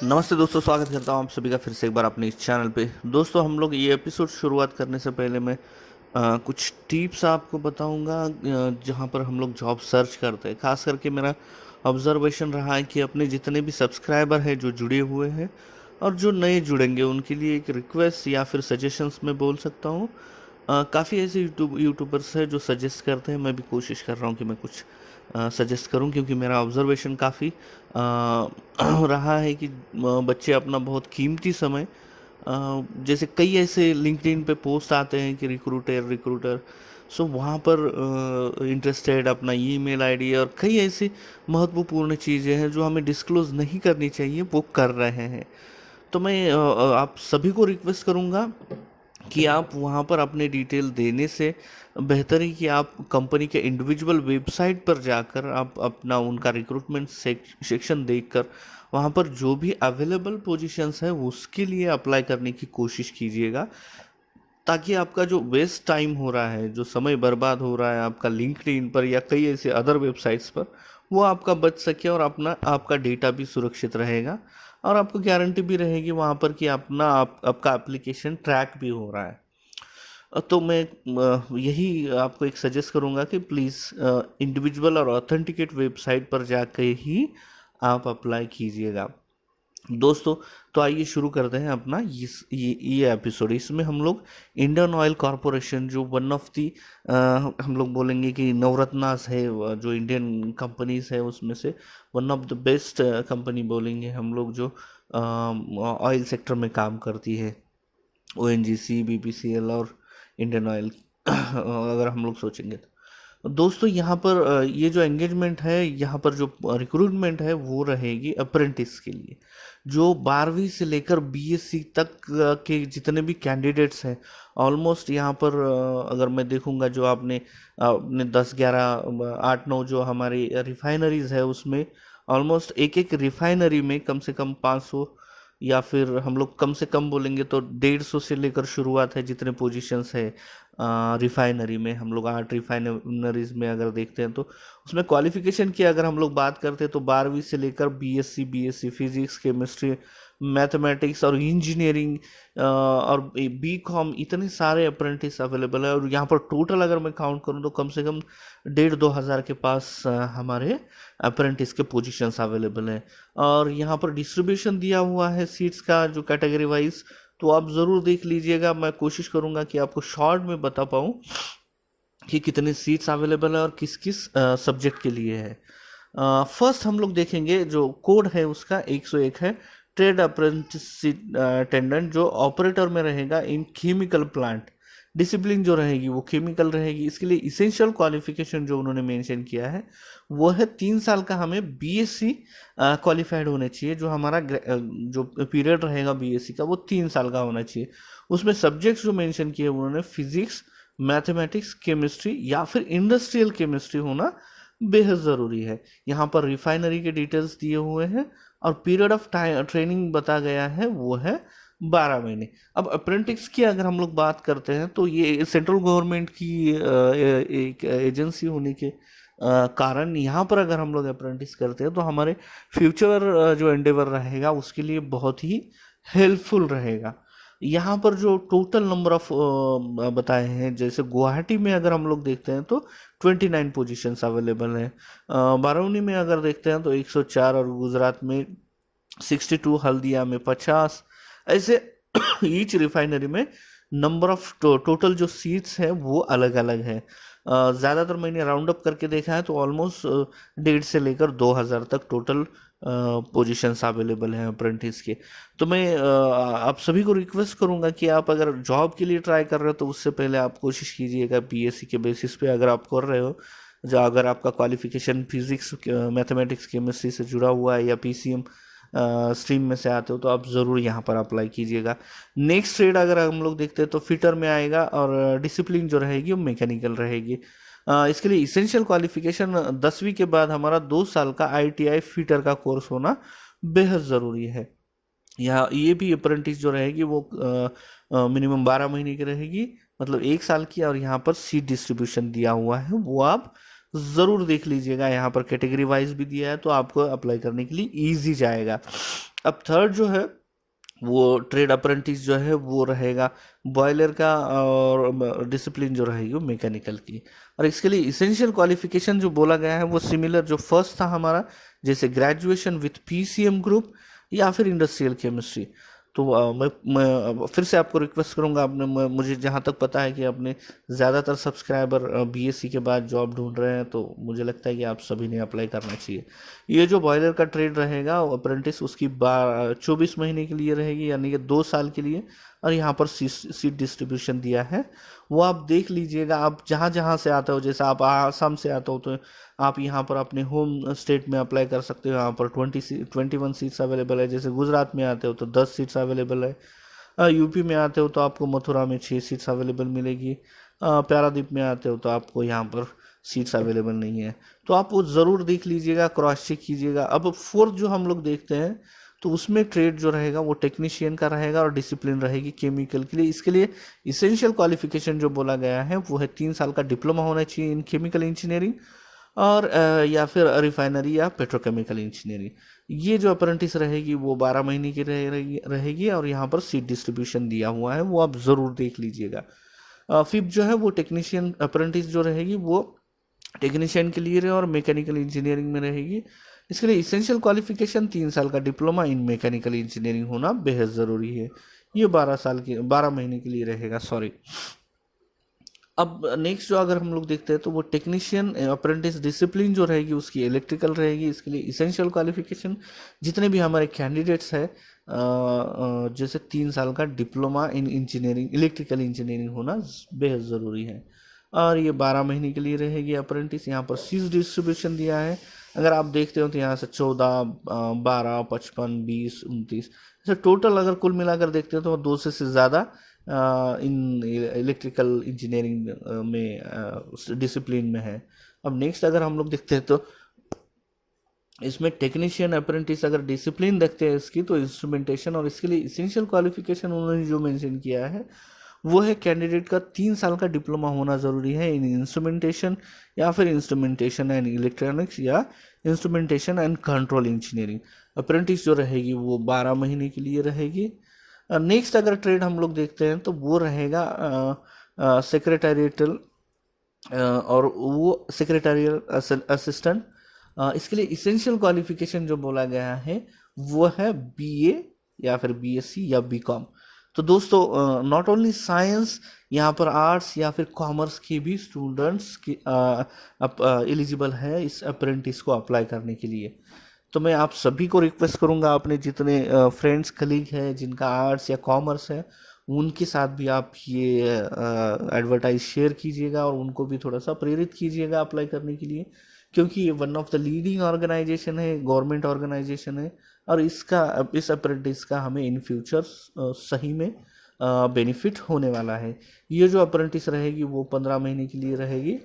नमस्ते दोस्तों, स्वागत करता हूँ आप सभी का फिर से एक बार अपने इस चैनल पे। दोस्तों, हम लोग ये एपिसोड शुरुआत करने से पहले मैं कुछ टिप्स आपको बताऊंगा जहाँ पर हम लोग जॉब सर्च करते हैं। खास करके मेरा ऑब्जर्वेशन रहा है कि अपने जितने भी सब्सक्राइबर हैं जो जुड़े हुए हैं और जो नए जुड़ेंगे उनके लिए एक रिक्वेस्ट या फिर सजेशंस में बोल सकता हूँ। काफ़ी ऐसे यूट्यूबर्स हैं जो सजेस्ट करते हैं। मैं भी कोशिश कर रहा हूँ कि मैं कुछ सजेस्ट करूं, क्योंकि मेरा ऑब्जर्वेशन काफ़ी रहा है कि बच्चे अपना बहुत कीमती समय जैसे कई ऐसे लिंक्डइन पे पोस्ट आते हैं कि रिक्रूटर रिक्रूटर, सो वहाँ पर इंटरेस्टेड अपना ईमेल आईडी और कई ऐसी महत्वपूर्ण चीज़ें हैं जो हमें डिस्क्लोज नहीं करनी चाहिए, वो कर रहे हैं। तो मैं आप सभी को रिक्वेस्ट करूँगा कि आप वहाँ पर अपने डिटेल देने से बेहतर है कि आप कंपनी के इंडिविजुअल वेबसाइट पर जाकर आप अपना उनका रिक्रूटमेंट सेक्शन देखकर वहाँ पर जो भी अवेलेबल पोजीशंस है उसके लिए अप्लाई करने की कोशिश कीजिएगा, ताकि आपका जो वेस्ट टाइम हो रहा है, जो समय बर्बाद हो रहा है आपका लिंक्डइन पर या कई ऐसे अदर वेबसाइट्स पर, वो आपका बच सके और अपना आपका डेटा भी सुरक्षित रहेगा और आपको गारंटी भी रहेगी वहाँ पर कि आपका एप्लीकेशन ट्रैक भी हो रहा है। तो मैं यही आपको एक सजेस्ट करूँगा कि प्लीज़ इंडिविजुअल और ऑथेंटिकेट वेबसाइट पर जाकर ही आप अप्लाई कीजिएगा। दोस्तों, तो आइए शुरू करते हैं अपना ये एपिसोड। इसमें हम लोग इंडियन ऑयल कॉरपोरेशन, जो वन ऑफ दी हम लोग बोलेंगे कि नवरत्नास है, जो इंडियन कंपनीज है उसमें से one of the best company बोलेंगे हम लोग, जो ऑयल सेक्टर में काम करती है। ONGC, BPCL और इंडियन ऑयल अगर हम लोग सोचेंगे तो दोस्तों यहाँ पर ये जो एंगेजमेंट है, यहाँ पर जो रिक्रूटमेंट है वो रहेगी अप्रेंटिस के लिए। जो 12वीं से लेकर BSc तक के जितने भी कैंडिडेट्स हैं, ऑलमोस्ट यहाँ पर अगर मैं देखूंगा जो आपने अपने 10, 11, 8, 9 जो हमारी रिफाइनरीज है उसमें ऑलमोस्ट एक एक रिफाइनरी में कम से कम 500 या फिर हम लोग कम से कम बोलेंगे तो 150 से लेकर शुरुआत है जितने पोजीशंस है। रिफाइनरी में हम लोग 8 रिफाइनरीज में अगर देखते हैं तो उसमें क्वालिफिकेशन की अगर हम लोग बात करते हैं तो 12वीं से लेकर BSc फिजिक्स, केमिस्ट्री, मैथमेटिक्स और इंजीनियरिंग और BCom, इतने सारे अप्रेंटिस अवेलेबल है। और यहाँ पर टोटल अगर मैं काउंट करूँ तो कम से कम 1,500-2,000 के पास हमारे अप्रेंटिस के पोजीशंस अवेलेबल हैं। और यहाँ पर डिस्ट्रीब्यूशन दिया हुआ है सीट्स का, जो कैटेगरी वाइज, तो आप ज़रूर देख लीजिएगा। मैं कोशिश करूँगा कि आपको शॉर्ट में बता पाऊँ कि कितने सीट्स अवेलेबल है और किस किस सब्जेक्ट के लिए है। फर्स्ट हम लोग देखेंगे जो कोड है उसका 101 है, ट्रेड अप्रेंटिस अटेंडेंट, जो ऑपरेटर में रहेगा इन केमिकल प्लांट। डिसिप्लिन जो रहेगी वो केमिकल रहेगी। इसके लिए इसेंशियल क्वालिफिकेशन जो उन्होंने मेंशन किया है वो है 3 साल का हमें BSc क्वालिफाइड होने चाहिए। जो हमारा जो पीरियड रहेगा BSc का वो 3 साल का होना चाहिए। उसमें सब्जेक्ट्स जो मेंशन किए उन्होंने फिजिक्स, मैथमेटिक्स, केमिस्ट्री या फिर इंडस्ट्रियल केमिस्ट्री होना बेहद ज़रूरी है। यहाँ पर रिफाइनरी के डिटेल्स दिए हुए हैं और पीरियड ऑफ टाइम ट्रेनिंग बता गया है वो है 12 महीने। अब अप्रेंटिस की अगर हम लोग बात करते हैं तो ये सेंट्रल गवर्नमेंट की एक एजेंसी होने के कारण यहाँ पर अगर हम लोग अप्रेंटिस करते हैं तो हमारे फ्यूचर जो एंडेवर रहेगा उसके लिए बहुत ही हेल्पफुल रहेगा। यहाँ पर जो टोटल नंबर ऑफ बताए हैं, जैसे गुवाहाटी में अगर हम लोग देखते हैं तो 29 पोजीशंस अवेलेबल हैं। बारौनी में अगर देखते हैं तो 104 और गुजरात में 62, हल्दिया में 50, ऐसे ईच रिफाइनरी में नंबर ऑफ टोटल जो सीट्स हैं वो अलग अलग है। ज़्यादातर मैंने राउंड अप करके देखा है तो ऑलमोस्ट 1,500 से लेकर 2,000 तक टोटल पोजीशंस अवेलेबल हैं अप्रेंटिस के। तो मैं आप सभी को रिक्वेस्ट करूंगा कि आप अगर जॉब के लिए ट्राई कर रहे हो तो उससे पहले आप कोशिश कीजिएगा BSc के बेसिस पे अगर आप कर रहे हो, जो अगर आपका क्वालिफिकेशन फिजिक्स, मैथमेटिक्स, केमिस्ट्री से जुड़ा हुआ है या PCM स्ट्रीम में से आते हो तो आप ज़रूर यहाँ पर अप्लाई कीजिएगा। नेक्स्ट ट्रेड अगर हम लोग देखते हैं तो फिटर में आएगा और डिसिप्लिन जो रहेगी वो मैकेनिकल रहेगी। इसके लिए इसेंशियल क्वालिफिकेशन 10वीं के बाद हमारा 2 साल का ITI फिटर का कोर्स होना बेहद ज़रूरी है। यहाँ ये भी अप्रेंटिस जो रहेगी वो मिनिमम 12 महीने की रहेगी, मतलब 1 साल की। और यहाँ पर सीट डिस्ट्रीब्यूशन दिया हुआ है वो आप ज़रूर देख लीजिएगा। यहाँ पर कैटेगरी वाइज भी दिया है तो आपको अप्लाई करने के लिए ईजी जाएगा। अब थर्ड जो है वो ट्रेड अप्रेंटिस जो है वो रहेगा बॉयलर का, और डिसिप्लिन जो रहेगी वो मैकेनिकल की। और इसके लिए इसेंशियल क्वालिफिकेशन जो बोला गया है वो सिमिलर जो फर्स्ट था हमारा, जैसे ग्रेजुएशन विथ पीसीएम ग्रुप या फिर इंडस्ट्रियल केमिस्ट्री। तो मैं फिर से आपको रिक्वेस्ट करूंगा, आपने मुझे जहाँ तक पता है कि आपने ज़्यादातर सब्सक्राइबर बीएससी के बाद जॉब ढूंढ रहे हैं, तो मुझे लगता है कि आप सभी ने अप्लाई करना चाहिए। ये जो बॉयलर का ट्रेड रहेगा अप्रेंटिस उसकी 24 महीने के लिए रहेगी, यानी कि 2 साल के लिए। और यहाँ पर सीट डिस्ट्रीब्यूशन दिया है, वो आप देख लीजिएगा। आप जहाँ जहाँ से आते हो, जैसे आप आसाम से आते हो तो आप यहाँ पर अपने होम स्टेट में अप्लाई कर सकते हो। यहाँ पर 21 सीट्स अवेलेबल है। जैसे गुजरात में आते हो तो 10 सीट्स अवेलेबल है। यूपी में आते हो तो आपको मथुरा में 6 सीट्स अवेलेबल मिलेगी। पारादीप में आते हो तो आपको यहाँ पर सीट्स अवेलेबल नहीं है। तो आप वो ज़रूर देख लीजिएगा, क्रॉस चेक कीजिएगा। अब फोर्थ जो हम लोग देखते हैं तो उसमें ट्रेड जो रहेगा वो टेक्नीशियन का रहेगा और डिसिप्लिन रहेगी केमिकल के लिए। इसके लिए इसेंशियल क्वालिफिकेशन जो बोला गया है वो है 3 साल का डिप्लोमा होना चाहिए इन केमिकल इंजीनियरिंग, और या फिर रिफाइनरी या पेट्रोकेमिकल इंजीनियरिंग। ये जो अप्रेंटिस रहेगी वो 12 महीने की रहेगी। और यहाँ पर सीट डिस्ट्रीब्यूशन दिया हुआ है, वो आप ज़रूर देख लीजिएगा। फिफ्थ जो है वो टेक्नीशियन अप्रेंटिस जो रहेगी वो टेक्नीशियन के लिए और मैकेनिकल इंजीनियरिंग में रहेगी। इसके लिए इसेंशियल क्वालिफिकेशन 3 साल का डिप्लोमा इन मैकेनिकल इंजीनियरिंग होना बेहद ज़रूरी है। ये 12 महीने के लिए रहेगा, सॉरी। अब नेक्स्ट जो अगर हम लोग देखते हैं तो वो टेक्नीशियन अप्रेंटिस डिसिप्लिन जो रहेगी उसकी इलेक्ट्रिकल रहेगी। इसके लिए इसेंशियल क्वालिफिकेशन जितने भी हमारे कैंडिडेट्स हैं, जैसे 3 साल का diploma in engineering electrical engineering होना बेहद ज़रूरी है। और ये 12 महीने के लिए रहेगी अप्रेंटिस। यहाँ पर सीट डिस्ट्रीब्यूशन दिया है, अगर आप देखते हो तो यहाँ से 14, 12, 55, 20, 29, ऐसे टोटल अगर कुल मिलाकर देखते हो तो 200 से ज़्यादा इन इलेक्ट्रिकल इंजीनियरिंग में डिसिप्लिन में है। अब नेक्स्ट अगर हम लोग देखते हैं तो इसमें टेक्नीशियन अप्रेंटिस अगर डिसिप्लिन देखते हैं इसकी, तो इंस्ट्रूमेंटेशन, और इसके लिए इसेंशियल क्वालिफिकेशन उन्होंने जो मेंशन किया है वो है कैंडिडेट का 3 साल का डिप्लोमा होना ज़रूरी है इन इंस्ट्रूमेंटेशन या फिर इंस्ट्रूमेंटेशन एंड इलेक्ट्रॉनिक्स या instrumentation and control engineering. Apprentice जो रहेगी वो 12 महीने के लिए रहेगी। नेक्स्ट अगर ट्रेड हम लोग देखते हैं तो वो रहेगा सेक्रेटरिएटल, और वो सेक्रेटरियल असिस्टेंट। इसके लिए इसेंशियल क्वालिफिकेशन जो बोला गया है वो है बीए या फिर बीएससी या बीकॉम। तो दोस्तों नॉट ओनली साइंस, यहाँ पर आर्ट्स या फिर कॉमर्स के भी स्टूडेंट्स की एलिजिबल है इस अप्रेंटिस को अप्लाई करने के लिए। तो मैं आप सभी को रिक्वेस्ट करूंगा, अपने जितने फ्रेंड्स कलीग हैं जिनका आर्ट्स या कॉमर्स है उनके साथ भी आप ये एडवर्टाइज शेयर कीजिएगा और उनको भी थोड़ा सा प्रेरित कीजिएगा अप्लाई करने के लिए, क्योंकि ये one of the leading organization है, गवर्नमेंट ऑर्गेनाइजेशन है। और इस अप्रेंटिस का हमें इन फ्यूचर सही में बेनिफिट होने वाला है। ये जो अप्रेंटिस रहेगी वो 15 महीने के लिए रहेगी।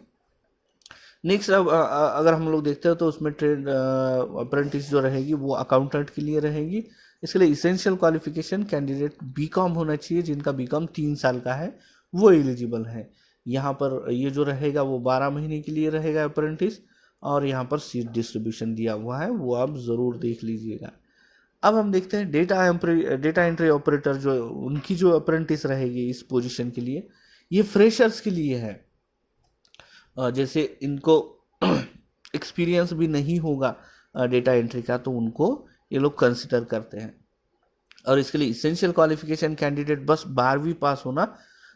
नेक्स्ट अब अगर हम लोग देखते हैं तो उसमें ट्रेड अप्रेंटिस जो रहेगी वो अकाउंटेंट के लिए रहेगी। इसके लिए इसेंशियल क्वालिफिकेशन कैंडिडेट बीकॉम होना चाहिए, जिनका बीकॉम 3 साल का है वो एलिजिबल है। यहाँ पर ये जो रहेगा वो 12 महीने के लिए रहेगा अप्रेंटिस, और यहाँ पर सीट डिस्ट्रीब्यूशन दिया हुआ है, वो आप ज़रूर देख लीजिएगा। अब हम देखते हैं डेटा एंट्री ऑपरेटर जो उनकी जो अप्रेंटिस रहेगी इस पोजीशन के लिए, ये फ्रेशर्स के लिए है। जैसे इनको एक्सपीरियंस भी नहीं होगा डेटा एंट्री का, तो उनको ये लोग कंसिडर करते हैं। और इसके लिए इसेंशियल क्वालिफिकेशन कैंडिडेट बस 12वीं पास होना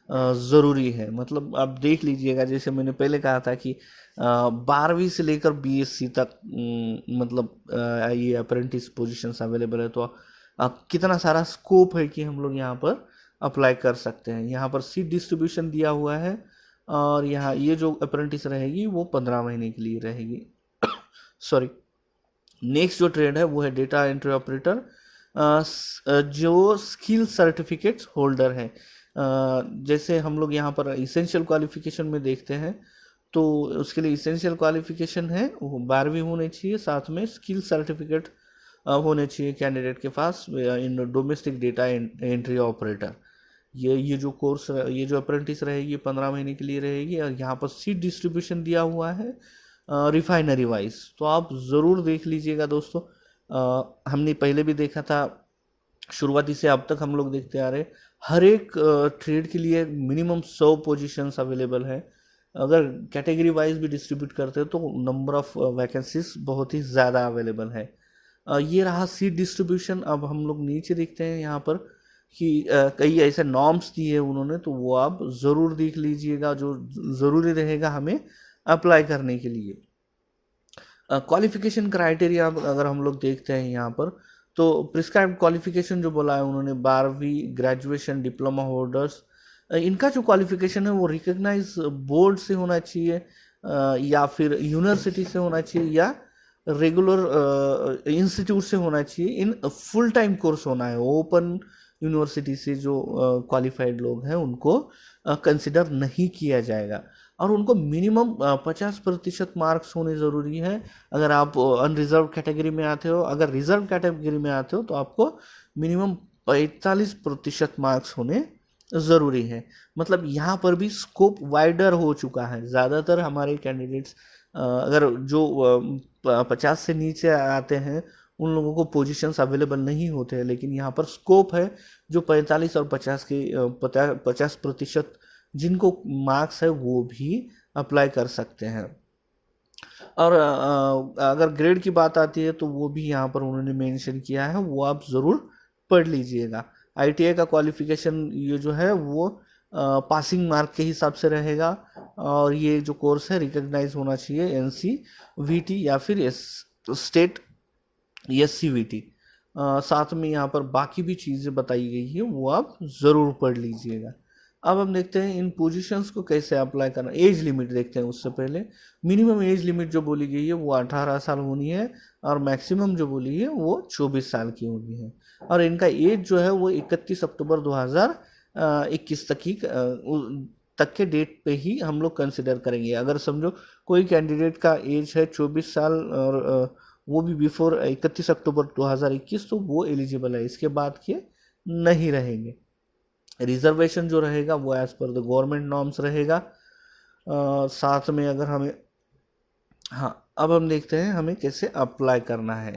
ज़रूरी है। मतलब आप देख लीजिएगा, जैसे मैंने पहले कहा था कि 12वीं से लेकर बीएससी तक मतलब ये अप्रेंटिस पोजीशंस अवेलेबल है। तो कितना सारा स्कोप है कि हम लोग यहाँ पर अप्लाई कर सकते हैं। यहाँ पर सीट डिस्ट्रीब्यूशन दिया हुआ है, और यहाँ ये जो अप्रेंटिस रहेगी वो 15 महीने के लिए रहेगी। सॉरी। नेक्स्ट जो ट्रेड है वो है डेटा एंट्री ऑपरेटर, जो स्किल सर्टिफिकेट्स होल्डर है। जैसे हम लोग यहाँ पर इसेंशियल क्वालिफिकेशन में देखते हैं तो उसके लिए इसेंशियल क्वालिफिकेशन है वो 12वीं होनी चाहिए, साथ में स्किल सर्टिफिकेट होने चाहिए कैंडिडेट के पास इन डोमेस्टिक डेटा एंट्री ऑपरेटर। ये जो कोर्स ये जो अप्रेंटिस रहेगी 15 महीने के लिए रहेगी। और यहाँ पर सीट डिस्ट्रीब्यूशन दिया हुआ है रिफाइनरी वाइज, तो आप ज़रूर देख लीजिएगा दोस्तों। हमने पहले भी देखा था, शुरुआती से अब तक हम लोग देखते आ रहे, हर एक ट्रेड के लिए मिनिमम 100 पोजीशंस अवेलेबल है। अगर कैटेगरी वाइज भी डिस्ट्रीब्यूट करते हैं तो नंबर ऑफ वैकेंसीज बहुत ही ज़्यादा अवेलेबल है। ये रहा सीट डिस्ट्रीब्यूशन। अब हम लोग नीचे देखते हैं यहाँ पर कि कई ऐसे नॉर्म्स दिए हैं उन्होंने, तो वो आप ज़रूर देख लीजिएगा, जो ज़रूरी रहेगा हमें अप्लाई करने के लिए। क्वालिफिकेशन क्राइटेरिया अगर हम लोग देखते हैं यहाँ पर, तो प्रिस्क्राइब्ड क्वालिफिकेशन जो बोला है उन्होंने, 12वीं ग्रेजुएशन डिप्लोमा होल्डर्स, इनका जो क्वालिफिकेशन है वो रिकग्नाइज बोर्ड से होना चाहिए, या फिर यूनिवर्सिटी से होना चाहिए, या रेगुलर इंस्टीट्यूट से होना चाहिए। इन फुल टाइम कोर्स होना है। ओपन यूनिवर्सिटी से जो क्वालिफाइड लोग हैं उनको कंसिडर नहीं किया जाएगा, और उनको मिनिमम 50% मार्क्स होने ज़रूरी है। अगर आप अनरिजर्व कैटेगरी में आते हो, अगर रिजर्व कैटेगरी में आते हो तो आपको मिनिमम 45% मार्क्स होने ज़रूरी है। मतलब यहाँ पर भी स्कोप वाइडर हो चुका है। ज़्यादातर हमारे कैंडिडेट्स अगर जो 50 से नीचे आते हैं उन लोगों को पोजीशंस अवेलेबल नहीं होते हैं, लेकिन यहाँ पर स्कोप है जो 45 और 50 के 50% जिनको मार्क्स है वो भी अप्लाई कर सकते हैं। और अगर ग्रेड की बात आती है तो वो भी यहाँ पर उन्होंने मेंशन किया है, वो आप ज़रूर पढ़ लीजिएगा। आईटीआई का क्वालिफिकेशन ये जो है वो पासिंग मार्क के हिसाब से रहेगा, और ये जो कोर्स है रिकग्नाइज होना चाहिए एनसीवीटी या फिर स्टेट एससीवीटी। साथ में यहाँ पर बाकी भी चीज़ें बताई गई है, वो आप ज़रूर पढ़ लीजिएगा। अब हम देखते हैं इन पोजीशंस को कैसे अप्लाई करना। एज लिमिट देखते हैं उससे पहले। मिनिमम एज लिमिट जो बोली गई है वो 18 साल होनी है, और मैक्सिमम जो बोली है वो 24 साल की होनी है। और इनका एज जो है वो 31 अक्टूबर 2021 तक के डेट पे ही हम लोग कंसिडर करेंगे। अगर समझो कोई कैंडिडेट का एज है 24 साल, और वो भी बिफोर 31 अक्टूबर 2021, तो वो एलिजिबल है। इसके बाद के नहीं रहेंगे। रिजर्वेशन जो रहेगा वो as per the government norms रहेगा। साथ में अगर हमें, हाँ, अब हम देखते हैं हमें कैसे अप्लाई करना है।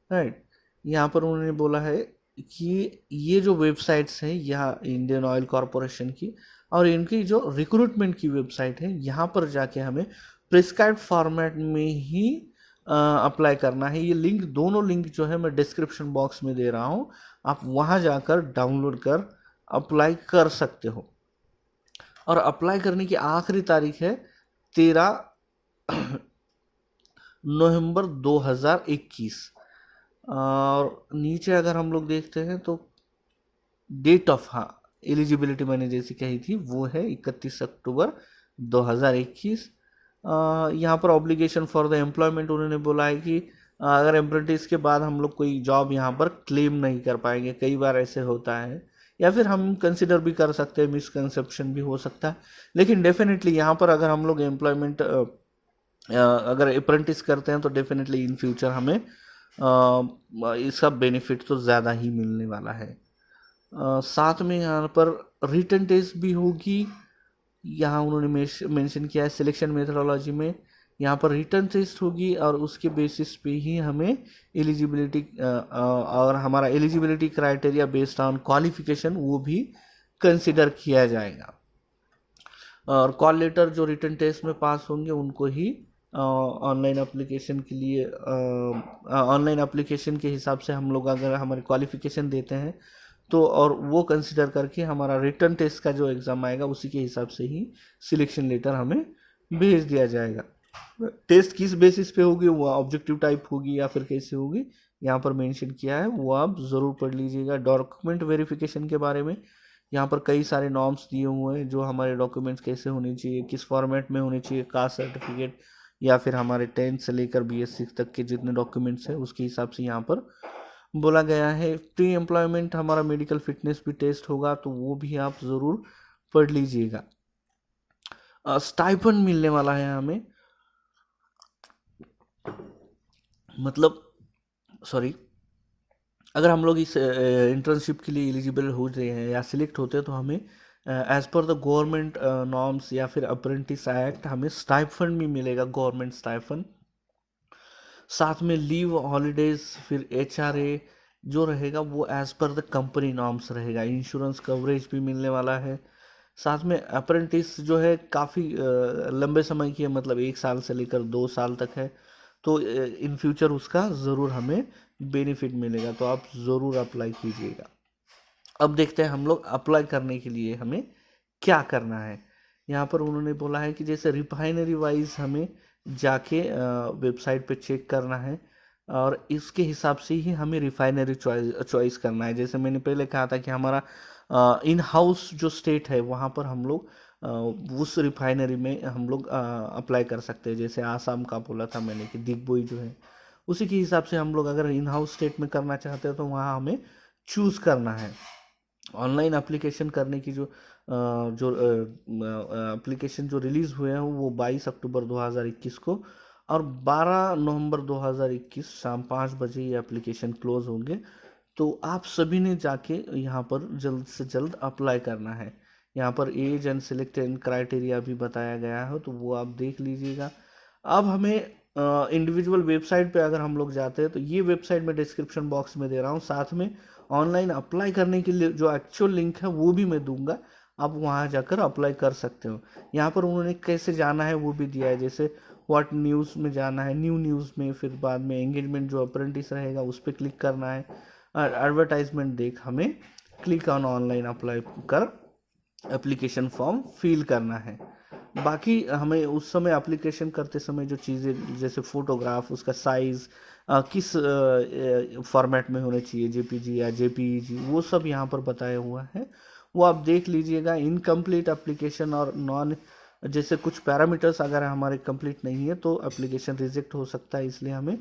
राइट, यहाँ पर उन्होंने बोला है कि ये जो वेबसाइट्स हैं यहाँ इंडियन ऑयल कॉरपोरेशन की, और इनकी जो रिक्रूटमेंट की वेबसाइट है, यहाँ पर जाके हमें प्रिस्क्राइब्ड फॉर्मेट में ही अप्लाई करना है। ये लिंक, दोनों लिंक जो है मैं डिस्क्रिप्शन बॉक्स में दे रहा हूँ, आप वहाँ जाकर डाउनलोड कर अप्लाई कर सकते हो। और अप्लाई करने की आखिरी तारीख है 13 नवंबर 2021। और नीचे अगर हम लोग देखते हैं तो डेट ऑफ, हाँ, एलिजिबिलिटी मैंने जैसी कही थी वो है 31 अक्टूबर 2021। यहाँ पर ऑब्लिगेशन फॉर द एम्प्लॉयमेंट उन्होंने बोला है कि अगर अप्रेंटिस के बाद हम लोग कोई जॉब यहाँ पर क्लेम नहीं कर पाएंगे। कई बार ऐसे होता है, या फिर हम कंसिडर भी कर सकते हैं, मिसकंसेप्शन भी हो सकता है। लेकिन डेफिनेटली यहाँ पर अगर हम लोग एम्प्लॉयमेंट अगर अप्रेंटिस करते हैं तो डेफिनेटली इन फ्यूचर हमें इसका बेनिफिट तो ज़्यादा ही मिलने वाला है। साथ में यहाँ पर रिटन टेस्ट भी होगी। यहाँ उन्होंने मेंशन किया है सिलेक्शन मेथडोलॉजी में, यहाँ पर रिटन टेस्ट होगी, और उसके बेसिस पे ही हमें एलिजिबिलिटी और हमारा eligibility criteria based on qualification वो भी कंसिडर किया जाएगा। और कॉल लेटर जो रिटन टेस्ट में पास होंगे उनको ही ऑनलाइन एप्लीकेशन के लिए, ऑनलाइन एप्लीकेशन के हिसाब से हम लोग अगर हमारे क्वालिफिकेशन देते हैं तो, और वो कंसिडर करके हमारा रिटर्न टेस्ट का जो एग्ज़ाम आएगा उसी के हिसाब से ही सिलेक्शन लेटर हमें भेज दिया जाएगा। टेस्ट किस बेसिस पे होगी, वो ऑब्जेक्टिव टाइप होगी या फिर कैसे होगी, यहाँ पर मेंशन किया है, वो आप ज़रूर पढ़ लीजिएगा। डॉक्यूमेंट वेरिफिकेशन के बारे में यहाँ पर कई सारे नॉर्म्स दिए हुए हैं, जो हमारे डॉक्यूमेंट्स कैसे होने चाहिए, किस फॉर्मेट में होने चाहिए, कास्ट सर्टिफिकेट या फिर हमारे 10th से लेकर BSc तक के जितने डॉक्यूमेंट्स हैं उसके हिसाब से यहाँ पर बोला गया है। प्री एम्प्लॉयमेंट हमारा मेडिकल फिटनेस भी टेस्ट होगा, तो वो भी आप ज़रूर पढ़ लीजिएगा। स्टाइपेंड मिलने वाला है हमें, मतलब सॉरी, अगर हम लोग इस इंटर्नशिप के लिए एलिजिबल हो रहे हैं या सिलेक्ट होते हैं तो हमें as per the government norms या फिर अप्रेंटिस एक्ट हमें स्टाइपेंड भी मिलेगा, गवर्नमेंट स्टाइपेंड। साथ में लीव हॉलीडेज, फिर HRA जो रहेगा वो as per the company norms रहेगा। इंश्योरेंस कवरेज भी मिलने वाला है। साथ में अप्रेंटिस जो है काफ़ी लंबे समय की है, मतलब 1 साल से लेकर 2 साल तक है। तो इन फ्यूचर उसका ज़रूर हमें बेनिफिट मिलेगा, तो आप ज़रूर अप्लाई कीजिएगा। अब देखते हैं हम लोग अप्लाई करने के लिए हमें क्या करना है। यहाँ पर उन्होंने बोला है कि जैसे रिफाइनरी वाइज हमें जाके वेबसाइट पे चेक करना है और इसके हिसाब से ही हमें रिफाइनरी चॉइस करना है। जैसे मैंने पहले कहा था कि हमारा इन हाउस जो स्टेट है वहाँ पर हम लोग उस रिफाइनरी में हम लोग अप्लाई कर सकते हैं। जैसे आसाम का बोला था मैंने कि दिग्बोई जो है, उसी के हिसाब से हम लोग अगर इन हाउस स्टेट में करना चाहते हैं तो वहाँ हमें चूज़ करना है। ऑनलाइन एप्लीकेशन करने की जो एप्लीकेशन जो रिलीज़ हुए हैं वो 22 अक्टूबर 2021 को, और 12 नवंबर 2021 शाम 5 बजे ये एप्लीकेशन क्लोज होंगे। तो आप सभी ने जाके यहाँ पर जल्द से जल्द अप्लाई करना है। यहाँ पर age and select and criteria भी बताया गया है, तो वो आप देख लीजिएगा। अब हमें इंडिविजुअल वेबसाइट पे अगर हम लोग जाते हैं तो ये वेबसाइट मैं डिस्क्रिप्शन बॉक्स में दे रहा हूँ, साथ में ऑनलाइन अप्लाई करने के लिए जो एक्चुअल लिंक है वो भी मैं दूंगा, आप वहाँ जाकर अप्लाई कर सकते हो। यहाँ पर उन्होंने कैसे जाना है वो भी दिया है, जैसे व्हाट न्यूज़ में जाना है, न्यू न्यूज़ में, फिर बाद में एंगेजमेंट जो अप्रेंटिस रहेगा उस पर क्लिक करना है, एडवर्टाइजमेंट देख हमें क्लिक ऑन ऑनलाइन अप्लाई कर एप्लीकेशन फॉर्म फिल करना है। बाकी हमें उस समय एप्लीकेशन करते समय जो चीज़ें जैसे फ़ोटोग्राफ, उसका साइज़ किस फॉर्मेट में होने चाहिए, जेपीजी या जेपीईजी, वो सब यहाँ पर बताया हुआ है, वो आप देख लीजिएगा। इनकम्प्लीट एप्लीकेशन और नॉन जैसे कुछ पैरामीटर्स अगर हमारे कंप्लीट नहीं है तो एप्लीकेशन रिजेक्ट हो सकता है, इसलिए हमें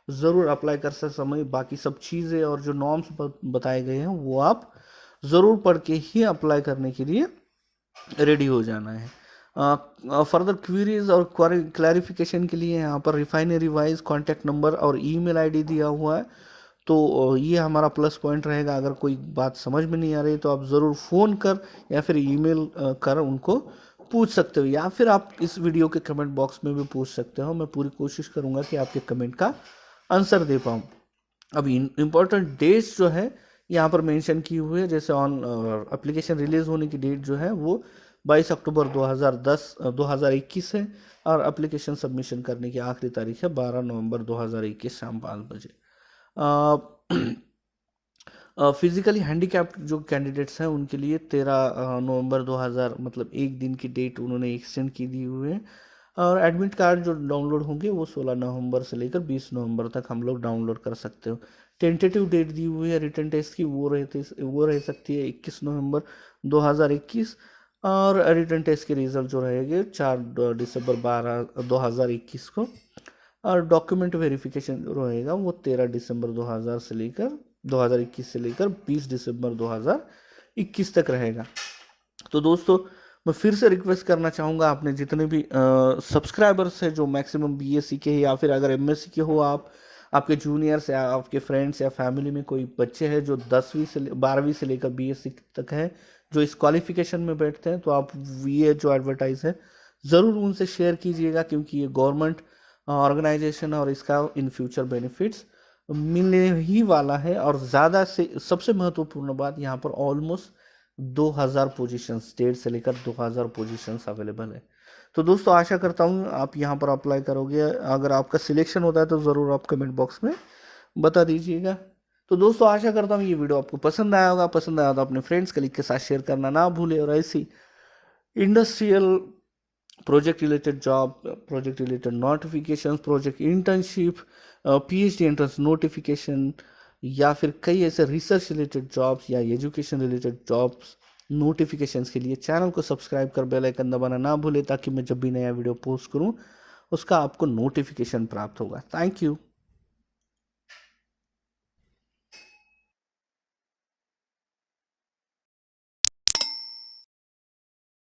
ज़रूर अप्लाई कर सकते समय बाकी सब चीज़ें और जो नॉर्म्स बताए गए हैं वो आप ज़रूर पढ़ के ही अप्लाई करने के लिए रेडी हो जाना है। फर्दर क्वेरीज और क्लैरिफिकेशन के लिए यहाँ पर रिफाइनरी वाइज कॉन्टैक्ट नंबर और ईमेल आईडी दिया हुआ है, तो ये हमारा प्लस पॉइंट रहेगा। अगर कोई बात समझ में नहीं आ रही तो आप ज़रूर फ़ोन कर या फिर ईमेल कर उनको पूछ सकते हो, या फिर आप इस वीडियो के कमेंट बॉक्स में भी पूछ सकते हो। मैं पूरी कोशिश करूँगा कि आपके कमेंट का आंसर दे पाऊँ। अब इम्पोर्टेंट डेट्स जो है यहाँ पर मेंशन की हुई है, जैसे ऑन एप्लीकेशन रिलीज होने की डेट जो है वो 22 अक्टूबर 2021 है, और एप्लीकेशन सबमिशन करने की आखिरी तारीख है 12 नवंबर 2021 शाम 5 बजे। फिजिकली हैंडीकैप्ड जो कैंडिडेट्स हैं उनके लिए 13 नवंबर 2000 मतलब एक दिन की डेट उन्होंने एक्सटेंड की दी हुई है, और एडमिट कार्ड जो डाउनलोड होंगे वो 16 नवंबर से लेकर 20 नवंबर तक हम लोग डाउनलोड कर सकते हो। टेंटेटिव डेट दी हुई है रिटर्न टेस्ट की, वो रह सकती है 21 नवंबर 2021, और रिटर्न टेस्ट के रिजल्ट जो रहेंगे 4 दिसंबर 2021 को, और डॉक्यूमेंट वेरिफिकेशन जो रहेगा वो 13 दिसंबर 2021 से लेकर 20 दिसंबर 2021 तक रहेगा। तो दोस्तों मैं फिर से रिक्वेस्ट करना चाहूँगा, आपने जितने भी सब्सक्राइबर्स हैं जो मैक्सिमम बीएससी के या फिर अगर एमएससी के हो, आपके जूनियर्स या आपके फ्रेंड्स या फैमिली में कोई बच्चे हैं जो 10वीं से 12वीं से लेकर बीएससी तक है, जो इस क्वालिफिकेशन में बैठते हैं, तो आप ये जो एडवर्टाइज है ज़रूर उनसे शेयर कीजिएगा, क्योंकि ये गवर्नमेंट ऑर्गेनाइजेशन और इसका इन फ्यूचर बेनिफिट्स मिलने ही वाला है। और ज़्यादा से सबसे महत्वपूर्ण बात, यहाँ पर ऑलमोस्ट 2000 पोजीशंस, स्टेट से लेकर 2000 पोजीशंस अवेलेबल है। तो दोस्तों आशा करता हूँ आप यहाँ पर अप्लाई करोगे। अगर आपका सिलेक्शन होता है तो ज़रूर आप कमेंट बॉक्स में बता दीजिएगा। तो दोस्तों आशा करता हूँ ये वीडियो आपको पसंद आया होगा। पसंद आया तो अपने फ्रेंड्स कलीग के साथ शेयर करना ना भूले, और ऐसी industrial project related job, project related notification, project internship, PhD entrance notification, या फिर कई ऐसे रिसर्च रिलेटेड जॉब्स या एजुकेशन रिलेटेड जॉब्स नोटिफिकेशंस के लिए चैनल को सब्सक्राइब कर बेल आइकन दबाना ना भूले, ताकि मैं जब भी नया वीडियो पोस्ट करूं उसका आपको नोटिफिकेशन प्राप्त होगा। Thank you.